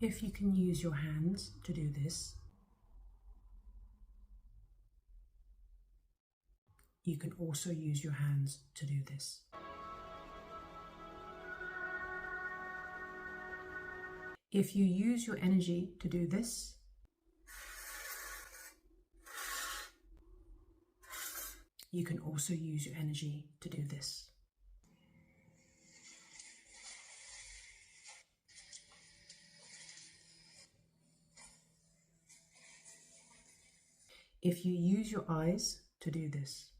If you can use your hands to do this, you can also use your hands to do this. If you use your energy to do this, you can also use your energy to do this. If you use your eyes to do this,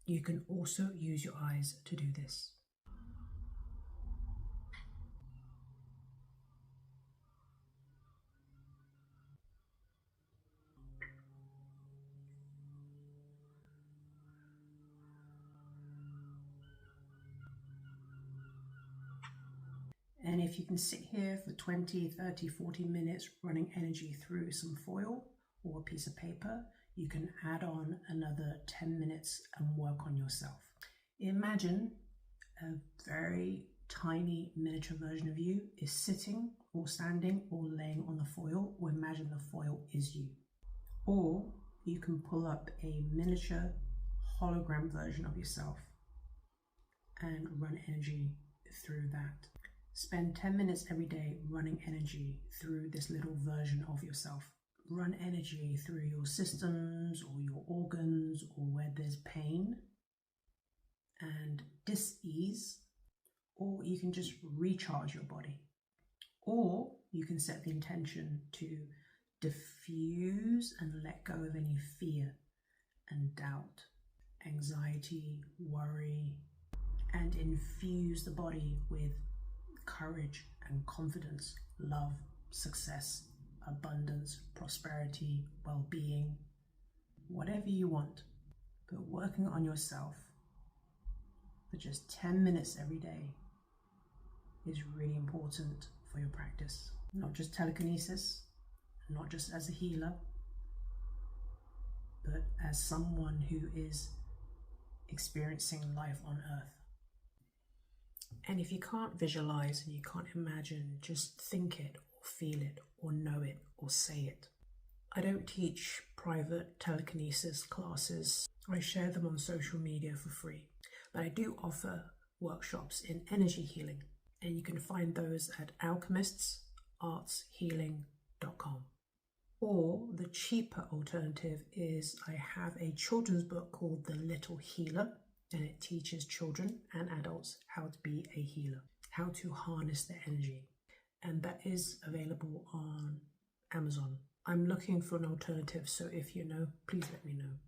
you can also use your eyes to do this. And if you can sit here for 20, 30, 40 minutes running energy through some foil or a piece of paper, you can add on another 10 minutes and work on yourself. Imagine a very tiny miniature version of you is sitting or standing or laying on the foil, or imagine the foil is you. Or you can pull up a miniature hologram version of yourself and run energy through that. Spend 10 minutes every day running energy through this little version of yourself. Run energy through your systems or your organs or where there's pain and dis-ease, or you can just recharge your body. Or you can set the intention to diffuse and let go of any fear and doubt, anxiety, worry, and infuse the body with courage and confidence, love, success, abundance, prosperity, well-being, whatever you want. But working on yourself for just 10 minutes every day is really important for your practice. Not just telekinesis, not just as a healer, but as someone who is experiencing life on earth. And if you can't visualize and you can't imagine, just think it or feel it or know it or say it. I don't teach private telekinesis classes. I share them on social media for free. But I do offer workshops in energy healing, and you can find those at alchemistartshealing.com. Or the cheaper alternative is I have a children's book called The Little Healer, and it teaches children and adults how to be a healer, how to harness their energy. And that is available on Amazon. I'm looking for an alternative, so if you know, please let me know.